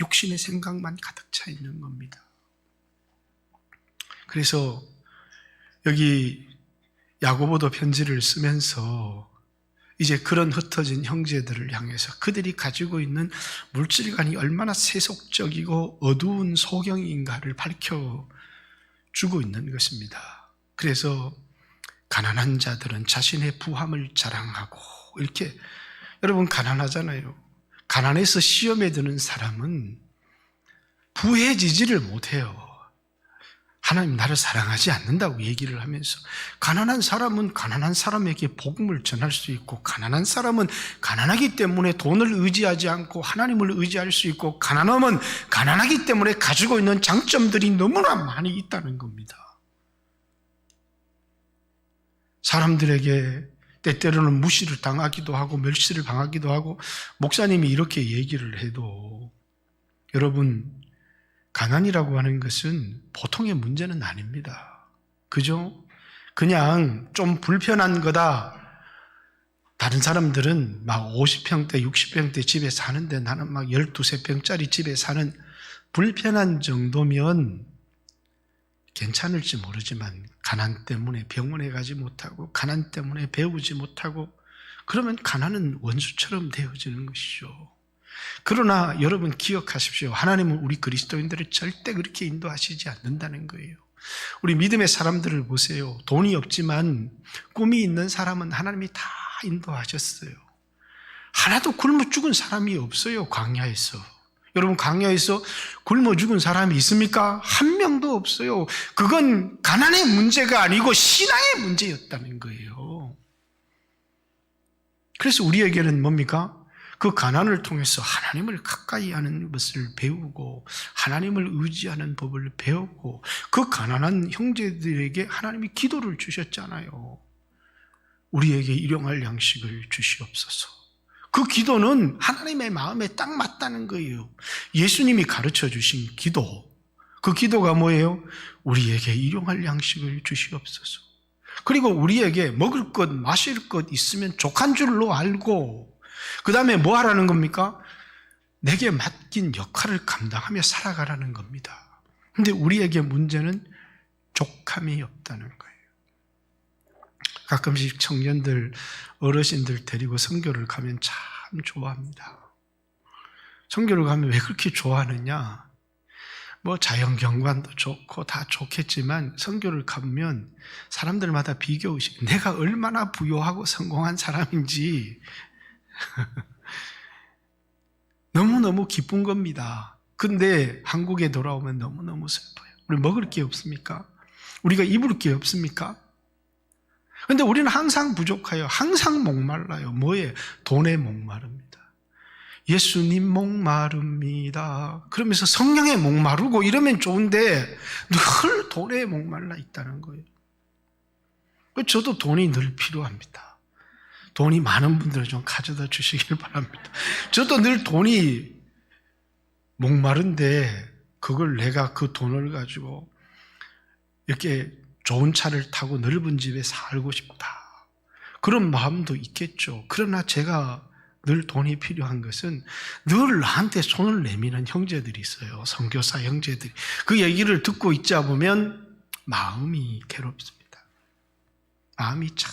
육신의 생각만 가득 차 있는 겁니다. 그래서 여기 야고보도 편지를 쓰면서 이제 그런 흩어진 형제들을 향해서 그들이 가지고 있는 물질관이 얼마나 세속적이고 어두운 소경인가를 밝혀주고 있는 것입니다. 그래서 가난한 자들은 자신의 부함을 자랑하고 이렇게 여러분 가난하잖아요. 가난해서 시험에 드는 사람은 부해지지를 못해요. 하나님 나를 사랑하지 않는다고 얘기를 하면서 가난한 사람은 가난한 사람에게 복음을 전할 수 있고 가난한 사람은 가난하기 때문에 돈을 의지하지 않고 하나님을 의지할 수 있고 가난함은 가난하기 때문에 가지고 있는 장점들이 너무나 많이 있다는 겁니다. 사람들에게 때때로는 무시를 당하기도 하고 멸시를 당하기도 하고 목사님이 이렇게 얘기를 해도 여러분 가난이라고 하는 것은 보통의 문제는 아닙니다. 그죠? 그냥 좀 불편한 거다. 다른 사람들은 막 50평대, 60평대 집에 사는데 나는 막 12~13평짜리 집에 사는 불편한 정도면 괜찮을지 모르지만 가난 때문에 병원에 가지 못하고 가난 때문에 배우지 못하고 그러면 가난은 원수처럼 되어지는 것이죠. 그러나 여러분 기억하십시오. 하나님은 우리 그리스도인들을 절대 그렇게 인도하시지 않는다는 거예요. 우리 믿음의 사람들을 보세요. 돈이 없지만 꿈이 있는 사람은 하나님이 다 인도하셨어요. 하나도 굶어 죽은 사람이 없어요. 광야에서. 여러분 광야에서 굶어 죽은 사람이 있습니까? 한 명도 없어요. 그건 가난의 문제가 아니고 신앙의 문제였다는 거예요. 그래서 우리에게는 뭡니까? 그 가난을 통해서 하나님을 가까이 하는 것을 배우고 하나님을 의지하는 법을 배우고 그 가난한 형제들에게 하나님이 기도를 주셨잖아요. 우리에게 일용할 양식을 주시옵소서. 그 기도는 하나님의 마음에 딱 맞다는 거예요. 예수님이 가르쳐 주신 기도. 그 기도가 뭐예요? 우리에게 일용할 양식을 주시옵소서. 그리고 우리에게 먹을 것, 마실 것 있으면 족한 줄로 알고 그 다음에 뭐 하라는 겁니까? 내게 맡긴 역할을 감당하며 살아가라는 겁니다. 근데 우리에게 문제는 족함이 없다는 거예요. 가끔씩 청년들, 어르신들 데리고 선교를 가면 참 좋아합니다. 선교를 가면 왜 그렇게 좋아하느냐? 뭐 자연경관도 좋고 다 좋겠지만 선교를 가면 사람들마다 비교의식, 내가 얼마나 부유하고 성공한 사람인지 너무너무 기쁜 겁니다. 근데 한국에 돌아오면 너무너무 슬퍼요. 우리 먹을 게 없습니까? 우리가 입을 게 없습니까? 근데 우리는 항상 부족해요. 항상 목말라요. 뭐에? 돈에 목마릅니다. 예수님 목마릅니다. 그러면서 성령에 목마르고 이러면 좋은데 늘 돈에 목말라 있다는 거예요. 저도 돈이 늘 필요합니다. 돈이 많은 분들은 좀 가져다 주시길 바랍니다. 저도 늘 돈이 목마른데 그걸 내가 그 돈을 가지고 이렇게 좋은 차를 타고 넓은 집에 살고 싶다. 그런 마음도 있겠죠. 그러나 제가 늘 돈이 필요한 것은 늘 나한테 손을 내미는 형제들이 있어요. 선교사 형제들이. 그 얘기를 듣고 있자 보면 마음이 괴롭습니다. 마음이 참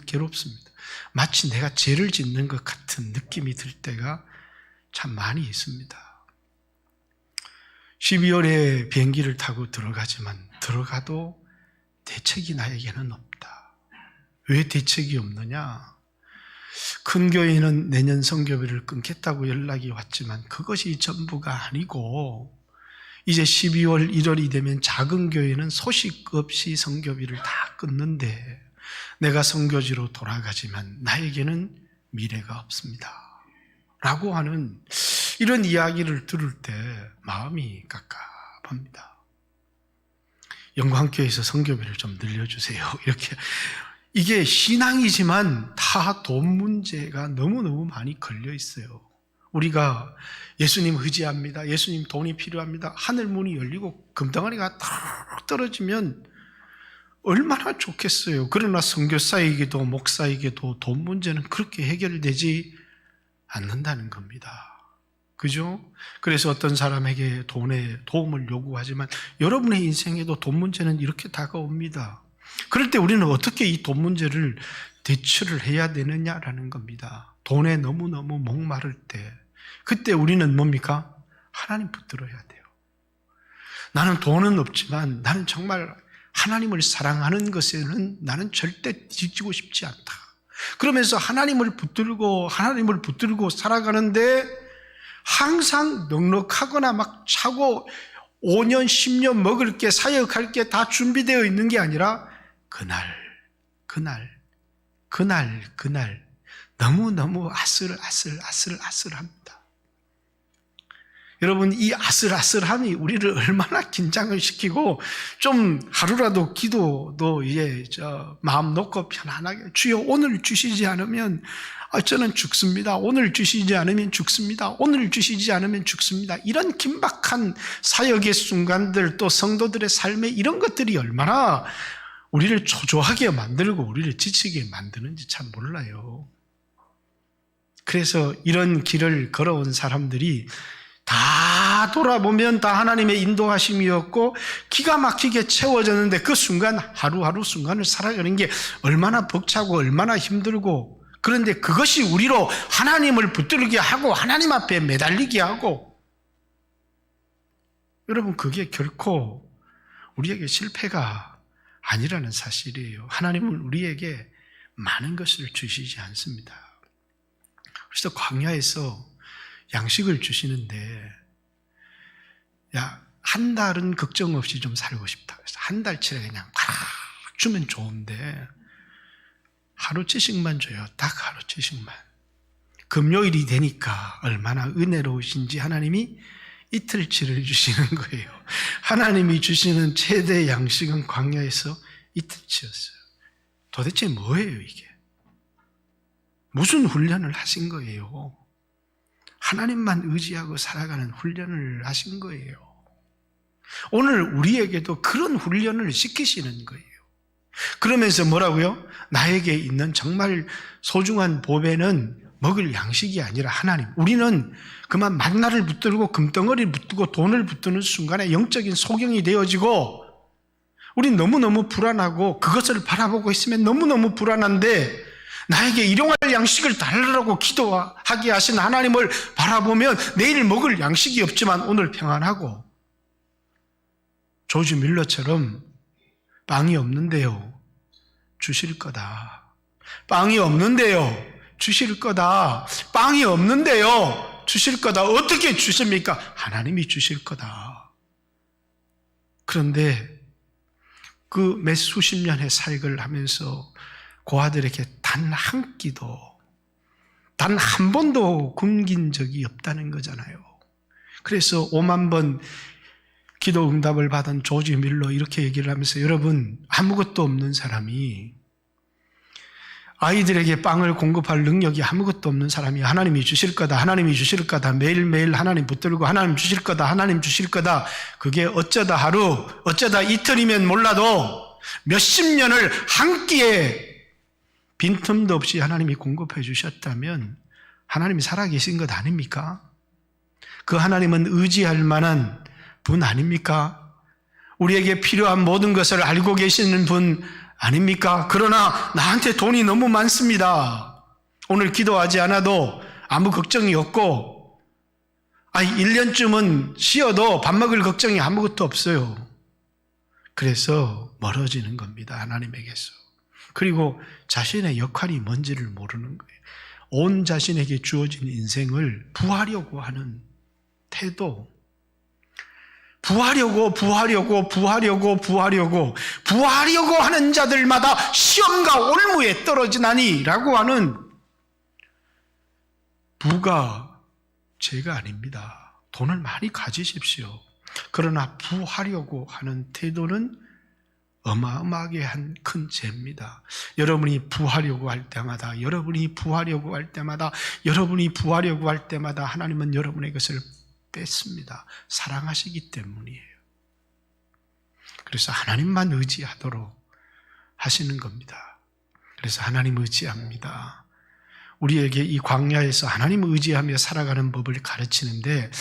괴롭습니다. 마치 내가 죄를 짓는 것 같은 느낌이 들 때가 참 많이 있습니다. 12월에 비행기를 타고 들어가지만 들어가도 대책이 나에게는 없다. 왜 대책이 없느냐? 큰 교회는 내년 선교비를 끊겠다고 연락이 왔지만 그것이 전부가 아니고 이제 12월 1월이 되면 작은 교회는 소식 없이 선교비를 다 끊는데 내가 선교지로 돌아가지만 나에게는 미래가 없습니다. 라고 하는 이런 이야기를 들을 때 마음이 깝깝합니다. 영광교회에서 선교비를 좀 늘려주세요. 이렇게. 이게 신앙이지만 다 돈 문제가 너무너무 많이 걸려 있어요. 우리가 예수님 의지합니다. 예수님 돈이 필요합니다. 하늘 문이 열리고 금덩어리가 탁 떨어지면 얼마나 좋겠어요. 그러나 선교사에게도 목사에게도 돈 문제는 그렇게 해결되지 않는다는 겁니다. 그죠? 그래서 어떤 사람에게 돈에 도움을 요구하지만 여러분의 인생에도 돈 문제는 이렇게 다가옵니다. 그럴 때 우리는 어떻게 이 돈 문제를 대처를 해야 되느냐라는 겁니다. 돈에 너무너무 목마를 때 그때 우리는 뭡니까? 하나님 붙들어야 돼요. 나는 돈은 없지만 나는 정말 하나님을 사랑하는 것에는 나는 절대 뒤지고 싶지 않다. 그러면서 하나님을 붙들고 살아가는데 항상 넉넉하거나 막 차고 5년, 10년 먹을 게 사역할 게 다 준비되어 있는 게 아니라 그날 너무너무 아슬아슬합니다. 여러분, 이 아슬아슬함이 우리를 얼마나 긴장을 시키고 좀 하루라도 기도도 마음 놓고 편안하게 주여 오늘 주시지 않으면 저는 죽습니다. 오늘 주시지 않으면 죽습니다. 오늘 주시지 않으면 죽습니다. 이런 긴박한 사역의 순간들 또 성도들의 삶에 이런 것들이 얼마나 우리를 초조하게 만들고 우리를 지치게 만드는지 참 몰라요. 그래서 이런 길을 걸어온 사람들이 다 돌아보면 다 하나님의 인도하심이었고 기가 막히게 채워졌는데 그 순간 하루하루 순간을 살아가는 게 얼마나 벅차고 얼마나 힘들고 그런데 그것이 우리로 하나님을 붙들게 하고 하나님 앞에 매달리게 하고 여러분 그게 결코 우리에게 실패가 아니라는 사실이에요. 하나님은 우리에게 많은 것을 주시지 않습니다. 그래서 광야에서 양식을 주시는데 한 달은 걱정 없이 좀 살고 싶다. 그래서 한 달치를 그냥 팍 주면 좋은데 하루치씩만 줘요. 딱 하루치씩만. 금요일이 되니까 얼마나 은혜로우신지 하나님이 이틀치를 주시는 거예요. 하나님이 주시는 최대 양식은 광야에서 이틀치였어요. 도대체 뭐예요 이게? 무슨 훈련을 하신 거예요? 하나님만 의지하고 살아가는 훈련을 하신 거예요. 오늘 우리에게도 그런 훈련을 시키시는 거예요. 그러면서 뭐라고요? 나에게 있는 정말 소중한 보배는 먹을 양식이 아니라 하나님. 우리는 그만 만나를 붙들고 금덩어리를 붙들고 돈을 붙드는 순간에 영적인 소경이 되어지고 우린 너무너무 불안하고 그것을 바라보고 있으면 너무너무 불안한데 나에게 일용할 양식을 달라고 기도하게 하신 하나님을 바라보면 내일 먹을 양식이 없지만 오늘 평안하고 조지 밀러처럼 빵이 없는데요, 주실 거다. 빵이 없는데요, 주실 거다. 빵이 없는데요, 주실 거다. 어떻게 주십니까? 하나님이 주실 거다. 그런데 그 몇 수십 년의 사역을 하면서 고아들에게 단 한 끼도, 단 한 번도 굶긴 적이 없다는 거잖아요. 그래서 5만 번 기도 응답을 받은 조지 밀러 이렇게 얘기를 하면서, 여러분, 아무것도 없는 사람이, 아이들에게 빵을 공급할 능력이 아무것도 없는 사람이 하나님이 주실 거다, 하나님이 주실 거다, 매일매일 하나님 붙들고 하나님 주실 거다, 하나님 주실 거다, 그게 어쩌다 하루, 어쩌다 이틀이면 몰라도 몇십 년을 한 끼에 빈틈도 없이 하나님이 공급해 주셨다면 하나님이 살아계신 것 아닙니까? 그 하나님은 의지할 만한 분 아닙니까? 우리에게 필요한 모든 것을 알고 계시는 분 아닙니까? 그러나 나한테 돈이 너무 많습니다. 오늘 기도하지 않아도 아무 걱정이 없고 1년쯤은 쉬어도 밥 먹을 걱정이 아무것도 없어요. 그래서 멀어지는 겁니다, 하나님에게서. 그리고 자신의 역할이 뭔지를 모르는 거예요. 온 자신에게 주어진 인생을 부하려고 하는 태도, 부하려고 하는 자들마다 시험과 올무에 떨어지나니 라고 하는 부가 죄가 아닙니다. 돈을 많이 가지십시오. 그러나 부하려고 하는 태도는 어마어마하게 한 큰 죄입니다. 여러분이 부하려고 할 때마다 하나님은 여러분의 것을 뺐습니다. 사랑하시기 때문이에요. 그래서 하나님만 의지하도록 하시는 겁니다. 그래서 하나님 의지합니다. 우리에게 이 광야에서 하나님을 의지하며 살아가는 법을 가르치는데,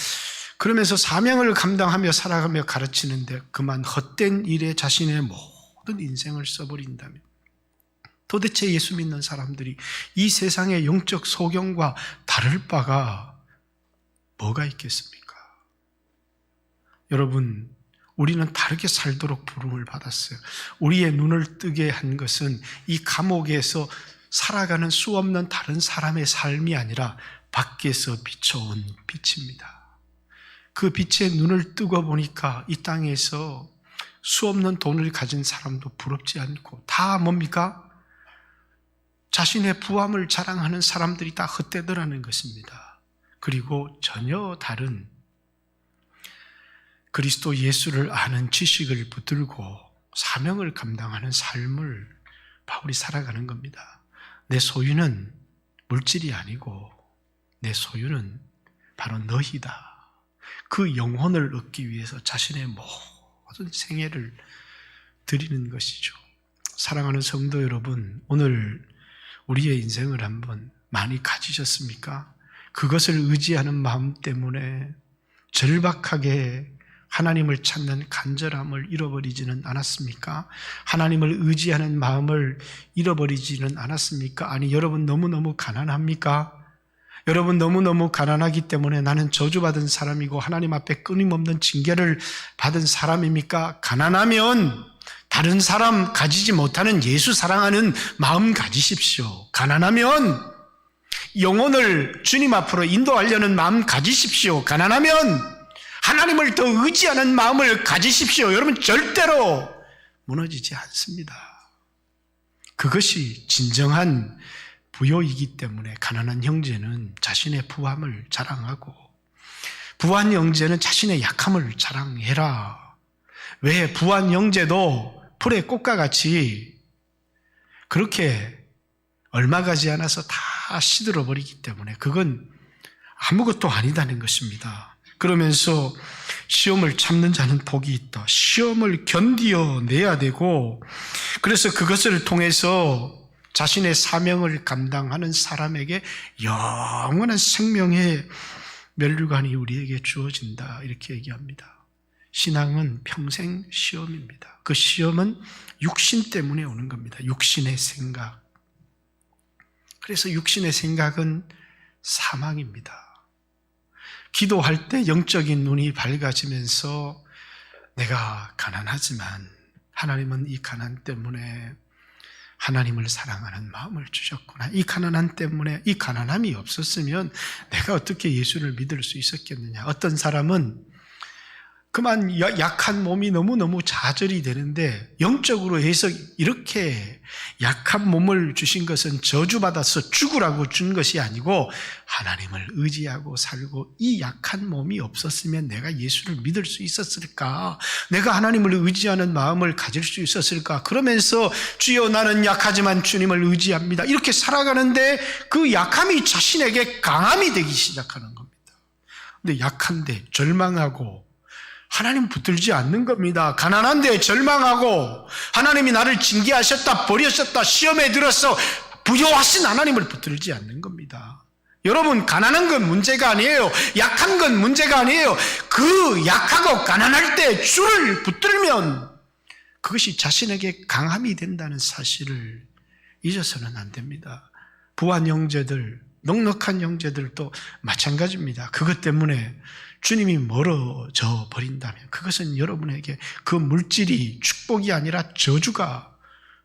그러면서 사명을 감당하며 살아가며 가르치는데 그만 헛된 일에 자신의 모든 인생을 써버린다면 도대체 예수 믿는 사람들이 이 세상의 영적 소경과 다를 바가 뭐가 있겠습니까? 여러분, 우리는 다르게 살도록 부름을 받았어요. 우리의 눈을 뜨게 한 것은 이 감옥에서 살아가는 수 없는 다른 사람의 삶이 아니라 밖에서 비춰온 빛입니다. 그 빛에 눈을 뜨고 보니까 이 땅에서 수 없는 돈을 가진 사람도 부럽지 않고 다 뭡니까? 자신의 부함을 자랑하는 사람들이 다 헛되더라는 것입니다. 그리고 전혀 다른 그리스도 예수를 아는 지식을 붙들고 사명을 감당하는 삶을 바울이 살아가는 겁니다. 내 소유는 물질이 아니고 내 소유는 바로 너희다. 그 영혼을 얻기 위해서 자신의 모든 생애를 드리는 것이죠. 사랑하는 성도 여러분, 오늘 우리의 인생을 한번 많이 가지셨습니까? 그것을 의지하는 마음 때문에 절박하게 하나님을 찾는 간절함을 잃어버리지는 않았습니까? 하나님을 의지하는 마음을 잃어버리지는 않았습니까? 아니, 여러분 너무너무 가난합니까? 여러분 너무너무 가난하기 때문에 나는 저주받은 사람이고 하나님 앞에 끊임없는 징계를 받은 사람입니까? 가난하면 다른 사람 가지지 못하는 예수 사랑하는 마음 가지십시오. 가난하면 영혼을 주님 앞으로 인도하려는 마음 가지십시오. 가난하면 하나님을 더 의지하는 마음을 가지십시오. 여러분 절대로 무너지지 않습니다. 그것이 진정한 부요이기 때문에 가난한 형제는 자신의 부함을 자랑하고 부한 형제는 자신의 약함을 자랑해라. 왜? 부한 형제도 풀의 꽃과 같이 그렇게 얼마 가지 않아서 다 시들어 버리기 때문에 그건 아무것도 아니다는 것입니다. 그러면서 시험을 참는 자는 복이 있다. 시험을 견디어내야 되고 그래서 그것을 통해서 자신의 사명을 감당하는 사람에게 영원한 생명의 면류관이 우리에게 주어진다. 이렇게 얘기합니다. 신앙은 평생 시험입니다. 그 시험은 육신 때문에 오는 겁니다. 육신의 생각. 그래서 육신의 생각은 사망입니다. 기도할 때 영적인 눈이 밝아지면서 내가 가난하지만 하나님은 이 가난 때문에 하나님을 사랑하는 마음을 주셨구나. 이 가난함 때문에 이 가난함이 없었으면 내가 어떻게 예수를 믿을 수 있었겠느냐. 어떤 사람은 그만 약한 몸이 너무너무 좌절이 되는데 영적으로 해서 이렇게 약한 몸을 주신 것은 저주받아서 죽으라고 준 것이 아니고 하나님을 의지하고 살고 이 약한 몸이 없었으면 내가 예수를 믿을 수 있었을까? 내가 하나님을 의지하는 마음을 가질 수 있었을까? 그러면서 주여 나는 약하지만 주님을 의지합니다. 이렇게 살아가는데 그 약함이 자신에게 강함이 되기 시작하는 겁니다. 근데 약한데 절망하고 하나님 붙들지 않는 겁니다. 가난한데 절망하고 하나님이 나를 징계하셨다, 버리셨다, 시험에 들어서 부여하신 하나님을 붙들지 않는 겁니다. 여러분, 가난한 건 문제가 아니에요. 약한 건 문제가 아니에요. 그 약하고 가난할 때 주를 붙들면 그것이 자신에게 강함이 된다는 사실을 잊어서는 안 됩니다. 부한 형제들, 넉넉한 형제들도 마찬가지입니다. 그것 때문에 주님이 멀어져 버린다면 그것은 여러분에게 그 물질이 축복이 아니라 저주가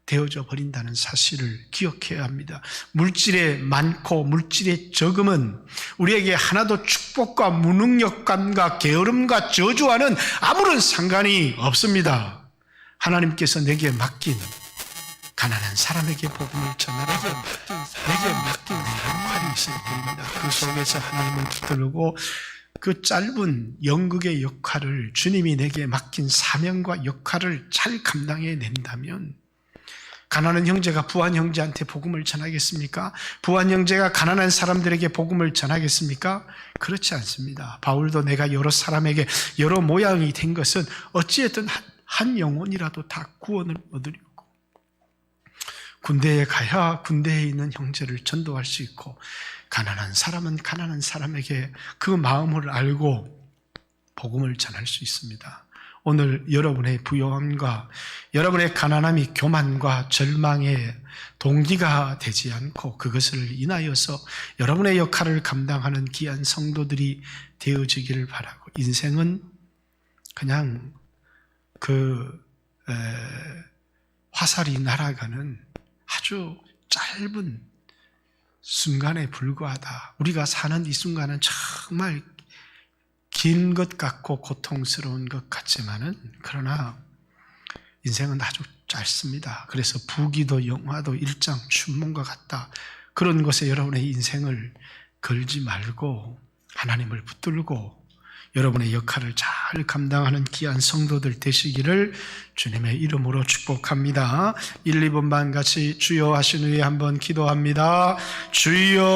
되어져 버린다는 사실을 기억해야 합니다. 물질에 많고 물질에 적음은 우리에게 하나도 축복과 무능력감과 게으름과 저주와는 아무런 상관이 없습니다. 하나님께서 내게 맡긴 가난한 사람에게 복음을 전하라고 내게 맡긴 역할이 있을 뿐입니다. 그 속에서 하나님을 붙들고 그 짧은 연극의 역할을 주님이 내게 맡긴 사명과 역할을 잘 감당해낸다면 가난한 형제가 부한 형제한테 복음을 전하겠습니까? 부한 형제가 가난한 사람들에게 복음을 전하겠습니까? 그렇지 않습니다. 바울도 내가 여러 사람에게 여러 모양이 된 것은 어찌됐든 한 영혼이라도 다 구원을 얻으려고 군대에 가야 군대에 있는 형제를 전도할 수 있고 가난한 사람은 가난한 사람에게 그 마음을 알고 복음을 전할 수 있습니다. 오늘 여러분의 부요함과 여러분의 가난함이 교만과 절망의 동기가 되지 않고 그것을 인하여서 여러분의 역할을 감당하는 귀한 성도들이 되어지기를 바라고 인생은 그냥 화살이 날아가는 아주 짧은 순간에 불과하다. 우리가 사는 이 순간은 정말 긴 것 같고 고통스러운 것 같지만은 그러나 인생은 아주 짧습니다. 그래서 부기도 영화도 일장 춘몽과 같다. 그런 것에 여러분의 인생을 걸지 말고 하나님을 붙들고 여러분의 역할을 잘 감당하는 귀한 성도들 되시기를 주님의 이름으로 축복합니다. 1, 2분만 같이 주여 하신 후에 한번 기도합니다. 주여